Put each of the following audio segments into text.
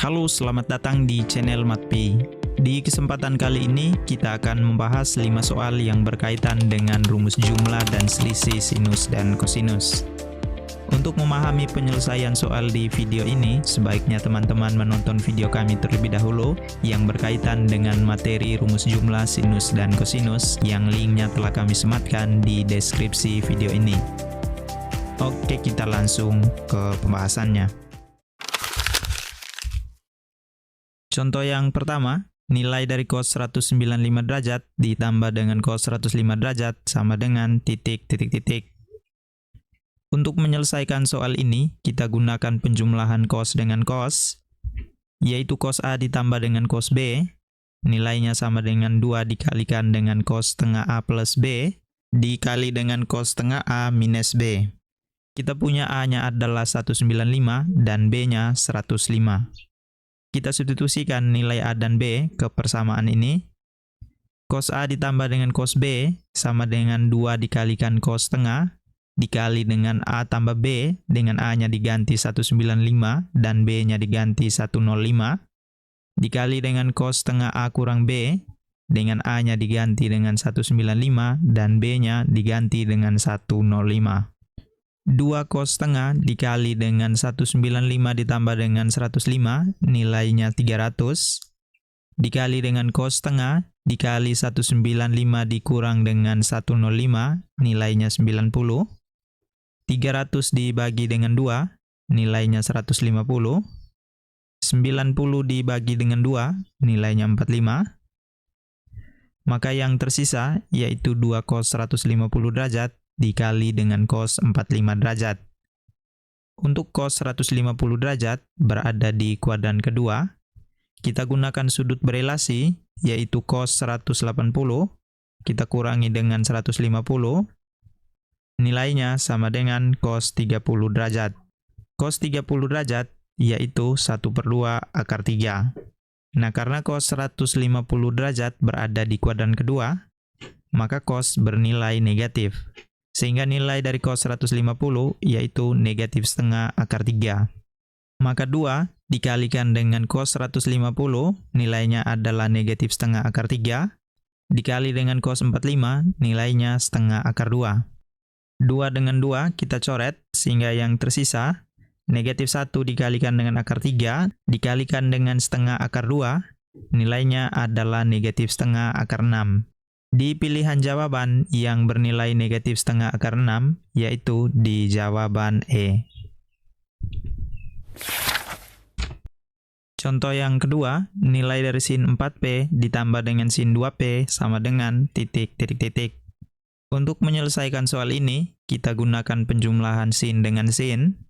Halo, selamat datang di channel MathPay. Di kesempatan kali ini, kita akan membahas 5 soal yang berkaitan dengan rumus jumlah dan selisih sinus dan kosinus. Untuk memahami penyelesaian soal di video ini, sebaiknya teman-teman menonton video kami terlebih dahulu yang berkaitan dengan materi rumus jumlah, sinus, dan kosinus yang linknya telah kami sematkan di deskripsi video ini. Oke, kita langsung ke pembahasannya. Contoh yang pertama, nilai dari cos 195 derajat ditambah dengan cos 105 derajat sama dengan titik. Untuk menyelesaikan soal ini, kita gunakan penjumlahan cos dengan cos, yaitu cos A ditambah dengan cos B, nilainya sama dengan 2 dikalikan dengan cos setengah A plus B, dikali dengan cos setengah A minus B. Kita punya A-nya adalah 195 dan B-nya 105. Kita substitusikan nilai A dan B ke persamaan ini. Cos A ditambah dengan cos B sama dengan 2 dikalikan cos setengah, dikali dengan A tambah B, dengan A-nya diganti 195 dan B-nya diganti 105, dikali dengan cos setengah A kurang B, dengan A-nya diganti dengan 195 dan B-nya diganti dengan 105. 2 cos setengah dikali dengan 195 ditambah dengan 105, nilainya 300, dikali dengan cos setengah, dikali 195 dikurang dengan 105, nilainya 90, 300 dibagi dengan 2, nilainya 150, 90 dibagi dengan 2, nilainya 45, maka yang tersisa yaitu 2 cos 150 derajat dikali dengan cos 45 derajat. Untuk cos 150 derajat berada di kuadran kedua, kita gunakan sudut berelasi, yaitu cos 180, kita kurangi dengan 150, nilainya sama dengan cos 30 derajat. Cos 30 derajat yaitu 1/2 akar 3. Nah, karena cos 150 derajat berada di kuadran kedua, maka cos bernilai negatif. Sehingga nilai dari cos 150 yaitu negatif setengah akar 3. Maka 2 dikalikan dengan cos 150, nilainya adalah negatif setengah akar 3, dikali dengan cos 45, nilainya setengah akar 2. 2 dengan 2 kita coret, sehingga yang tersisa, negatif 1 dikalikan dengan akar 3, dikalikan dengan setengah akar 2, nilainya adalah negatif setengah akar 6. Di pilihan jawaban yang bernilai negatif setengah akar 6, yaitu di jawaban E. Contoh yang kedua, nilai dari sin 4P ditambah dengan sin 2P sama dengan titik. Untuk menyelesaikan soal ini, kita gunakan penjumlahan sin dengan sin,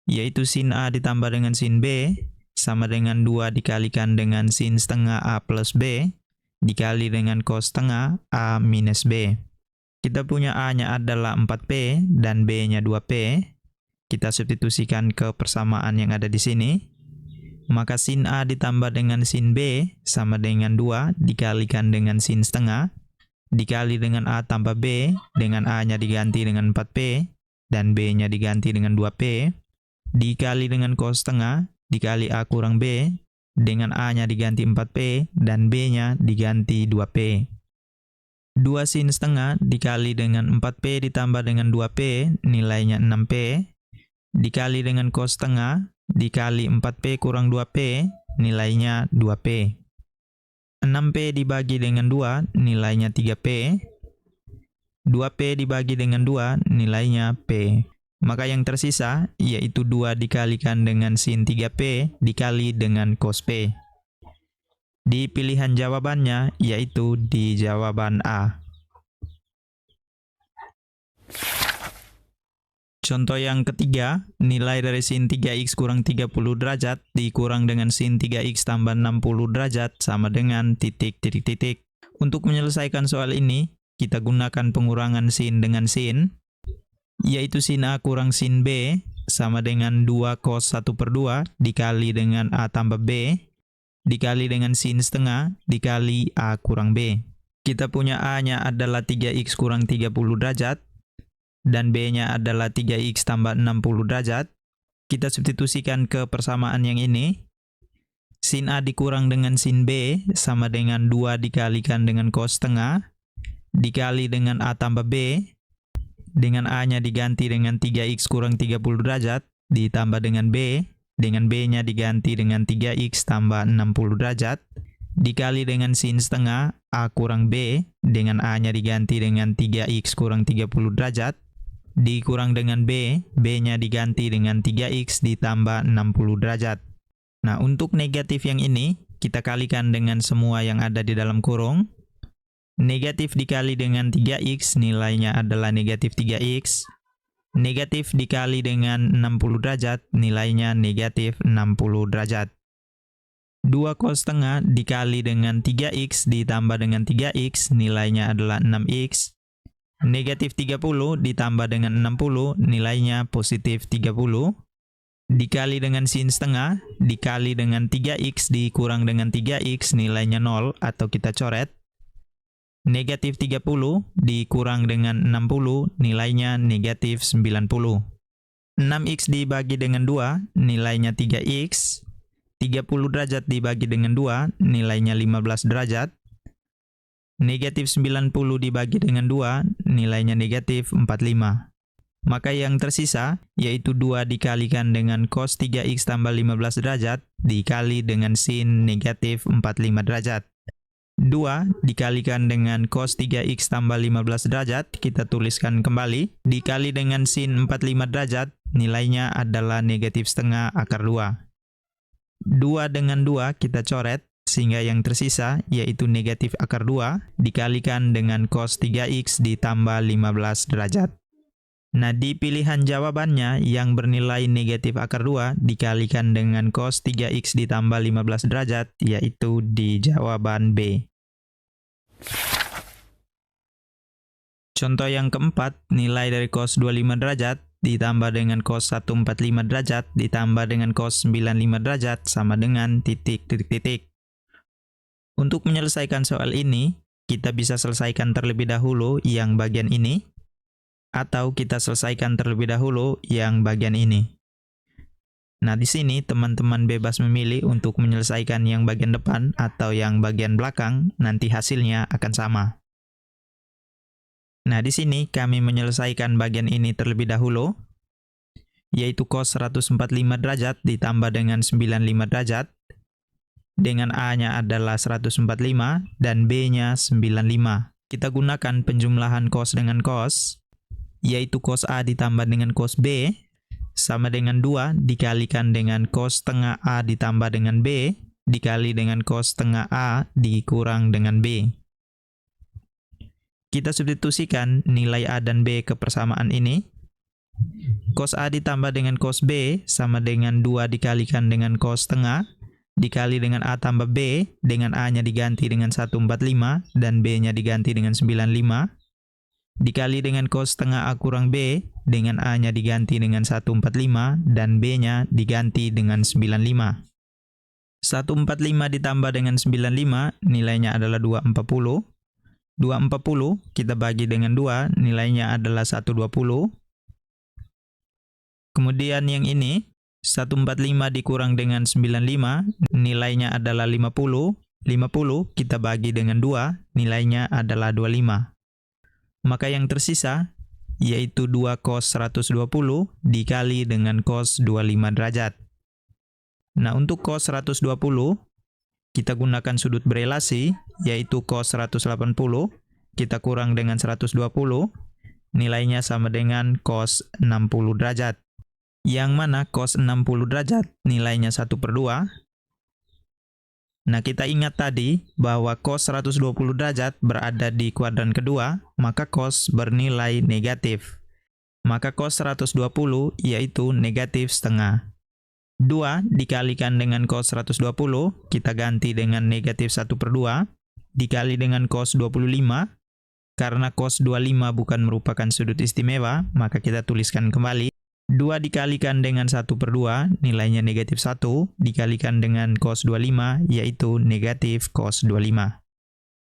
yaitu sin A ditambah dengan sin B sama dengan 2 dikalikan dengan sin setengah A plus B, dikali dengan cos setengah A minus B. Kita punya A-nya adalah 4P dan B-nya 2P. Kita substitusikan ke persamaan yang ada di sini. Maka sin A ditambah dengan sin B sama dengan 2 dikalikan dengan sin setengah, dikali dengan A tambah B, dengan A-nya diganti dengan 4P dan B-nya diganti dengan 2P, dikali dengan cos setengah, dikali A kurang B, dengan A-nya diganti 4P dan B-nya diganti 2P. 2 sin setengah dikali dengan 4P ditambah dengan 2P, nilainya 6P, dikali dengan cos setengah, dikali 4P kurang 2P, nilainya 2P. 6P dibagi dengan 2, nilainya 3P. 2P dibagi dengan 2, nilainya P. Maka yang tersisa yaitu 2 dikalikan dengan sin 3P dikali dengan cos P. Di pilihan jawabannya yaitu di jawaban A. Contoh yang ketiga, nilai dari sin 3x kurang 30 derajat dikurang dengan sin 3x tambah 60 derajat sama dengan titik. Untuk menyelesaikan soal ini, kita gunakan pengurangan sin dengan sin, yaitu sin A kurang sin B sama dengan 2 cos 1/2 dikali dengan A tambah B, dikali dengan sin setengah, dikali A kurang B. Kita punya A-nya adalah 3x kurang 30 derajat, dan B-nya adalah 3x tambah 60 derajat. Kita substitusikan ke persamaan yang ini. Sin A dikurang dengan sin B sama dengan 2 dikalikan dengan cos setengah, dikali dengan A tambah B, dengan A-nya diganti dengan 3X kurang 30 derajat, ditambah dengan B-nya diganti dengan 3X tambah 60 derajat, dikali dengan sin setengah A kurang B, dengan A-nya diganti dengan 3X kurang 30 derajat, dikurang dengan B-nya diganti dengan 3X ditambah 60 derajat. Nah, untuk negatif yang ini, kita kalikan dengan semua yang ada di dalam kurung. Negatif dikali dengan 3X, nilainya adalah negatif 3X. Negatif dikali dengan 60 derajat, nilainya negatif 60 derajat. 2 cos setengah dikali dengan 3X ditambah dengan 3X, nilainya adalah 6X. Negatif 30 ditambah dengan 60, nilainya positif 30. Dikali dengan sin setengah, dikali dengan 3X dikurang dengan 3X, nilainya 0 atau kita coret. Negatif 30 dikurang dengan 60, nilainya negatif 90. 6X dibagi dengan 2, nilainya 3X. 30 derajat dibagi dengan 2, nilainya 15 derajat. Negatif 90 dibagi dengan 2, nilainya negatif 45. Maka yang tersisa, yaitu 2 dikalikan dengan cos 3X tambah 15 derajat, dikali dengan sin negatif 45 derajat. 2 dikalikan dengan cos 3X tambah 15 derajat, kita tuliskan kembali, dikali dengan sin 45 derajat, nilainya adalah negatif setengah akar 2. 2 dengan 2 kita coret, sehingga yang tersisa, yaitu negatif akar 2, dikalikan dengan cos 3X ditambah 15 derajat. Nah, di pilihan jawabannya yang bernilai negatif akar 2 dikalikan dengan cos 3X ditambah 15 derajat, yaitu di jawaban B. Contoh yang keempat, nilai dari cos 25 derajat ditambah dengan cos 145 derajat ditambah dengan cos 95 derajat sama dengan titik. Untuk menyelesaikan soal ini, kita bisa selesaikan terlebih dahulu yang bagian ini, atau kita selesaikan terlebih dahulu yang bagian ini. Nah, di sini teman-teman bebas memilih untuk menyelesaikan yang bagian depan atau yang bagian belakang, nanti hasilnya akan sama. Nah, di sini kami menyelesaikan bagian ini terlebih dahulu, yaitu cos 145 derajat ditambah dengan 95 derajat, dengan A-nya adalah 145 dan B-nya 95. Kita gunakan penjumlahan cos dengan cos, yaitu cos A ditambah dengan cos B, sama dengan 2 dikalikan dengan cos setengah A ditambah dengan B, dikali dengan cos setengah A dikurang dengan B. Kita substitusikan nilai A dan B ke persamaan ini. Cos A ditambah dengan cos B sama dengan 2 dikalikan dengan cos setengah, dikali dengan A tambah B, dengan A-nya diganti dengan 145 dan B-nya diganti dengan 95. Dikali dengan cos setengah A kurang B, dengan A-nya diganti dengan 145 dan B-nya diganti dengan 95. 145 ditambah dengan 95, nilainya adalah 240. 240 kita bagi dengan 2, nilainya adalah 120. Kemudian yang ini, 145 dikurang dengan 95, nilainya adalah 50. 50 kita bagi dengan 2, nilainya adalah 25. Maka yang tersisa, yaitu 2 cos 120 dikali dengan cos 25 derajat. Nah, untuk cos 120, kita gunakan sudut berelasi, yaitu cos 180, kita kurang dengan 120, nilainya sama dengan cos 60 derajat. Yang mana cos 60 derajat nilainya 1/2. Nah, kita ingat tadi bahwa cos 120 derajat berada di kuadran kedua, maka cos bernilai negatif. Maka cos 120 yaitu negatif setengah. 2 dikalikan dengan cos 120, kita ganti dengan negatif 1/2, dikali dengan cos 25. Karena cos 25 bukan merupakan sudut istimewa, maka kita tuliskan kembali. 2 dikalikan dengan 1/2, nilainya negatif 1, dikalikan dengan cos 25, yaitu negatif cos 25.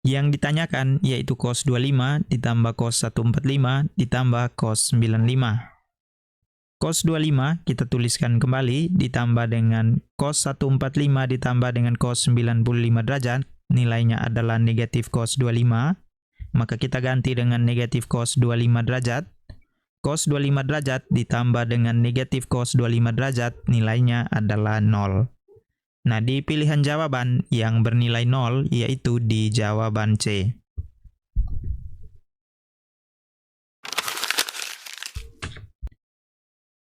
Yang ditanyakan yaitu cos 25 ditambah cos 145 ditambah cos 95. Cos 25 kita tuliskan kembali ditambah dengan cos 145 ditambah dengan cos 95 derajat. Nilainya adalah negatif cos 25. Maka kita ganti dengan negatif cos 25 derajat. Cos 25 derajat ditambah dengan negatif cos 25 derajat, nilainya adalah 0. Nah, di pilihan jawaban yang bernilai 0 yaitu di jawaban C.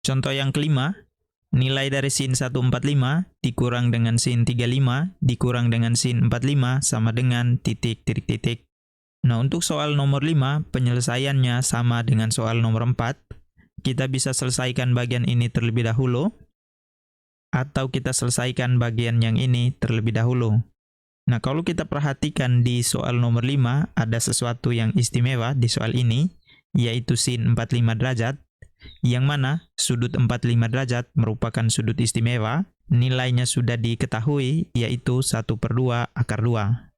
Contoh yang kelima, nilai dari sin 145 dikurang dengan sin 35 dikurang dengan sin 45 sama dengan titik. Nah, untuk soal nomor 5, penyelesaiannya sama dengan soal nomor 4. Kita bisa selesaikan bagian ini terlebih dahulu, atau kita selesaikan bagian yang ini terlebih dahulu. Nah, kalau kita perhatikan di soal nomor 5, ada sesuatu yang istimewa di soal ini, yaitu sin 45 derajat, yang mana sudut 45 derajat merupakan sudut istimewa, nilainya sudah diketahui, yaitu 1/2 akar 2.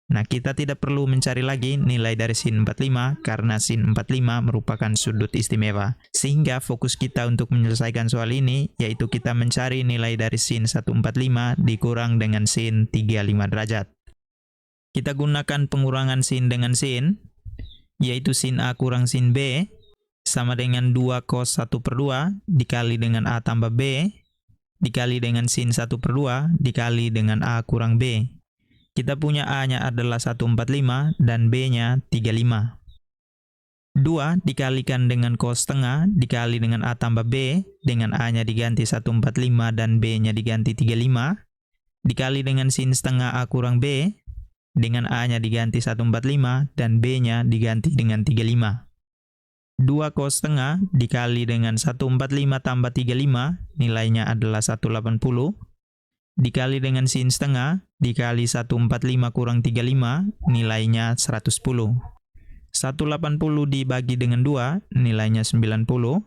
Nah, kita tidak perlu mencari lagi nilai dari sin 45, karena sin 45 merupakan sudut istimewa. Sehingga fokus kita untuk menyelesaikan soal ini, yaitu kita mencari nilai dari sin 145 dikurang dengan sin 35 derajat. Kita gunakan pengurangan sin dengan sin, yaitu sin A kurang sin B, sama dengan 2 cos 1/2 dikali dengan A tambah B, dikali dengan sin 1/2 dikali dengan A kurang B. Kita punya A-nya adalah 145 dan B-nya 35. 2 dikalikan dengan cos setengah dikali dengan A tambah B, dengan A-nya diganti 145 dan B-nya diganti 35, dikali dengan sin setengah A kurang B, dengan A-nya diganti 145 dan B-nya diganti dengan 35. 2 cos setengah dikali dengan 145 tambah 35, nilainya adalah 180, dikali dengan sin setengah, dikali 145 kurang 35, nilainya 110. 180 dibagi dengan 2, nilainya 90.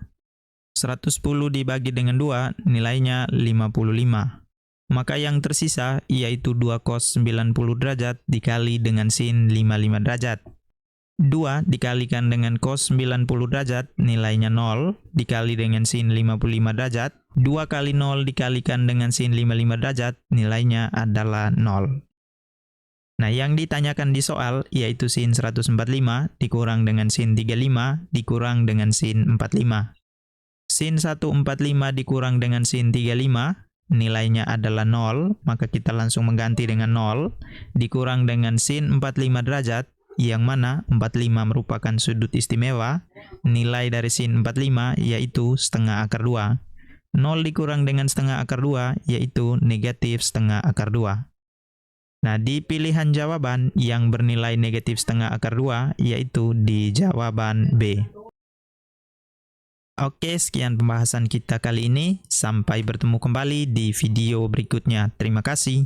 110 dibagi dengan 2, nilainya 55. Maka yang tersisa yaitu 2 cos 90 derajat dikali dengan sin 55 derajat. 2 dikalikan dengan cos 90 derajat, nilainya 0, dikali dengan sin 55 derajat. 2 kali 0 dikalikan dengan sin 55 derajat, nilainya adalah 0. Nah, yang ditanyakan di soal yaitu sin 145 dikurang dengan sin 35 dikurang dengan sin 45. Sin 145 dikurang dengan sin 35, nilainya adalah 0, maka kita langsung mengganti dengan 0, dikurang dengan sin 45 derajat, yang mana 45 merupakan sudut istimewa, nilai dari sin 45 yaitu setengah akar 2. 0 dikurang dengan setengah akar 2 yaitu negatif setengah akar 2. Nah, di pilihan jawaban yang bernilai negatif setengah akar 2 yaitu di jawaban B. Oke, sekian pembahasan kita kali ini. Sampai bertemu kembali di video berikutnya. Terima kasih.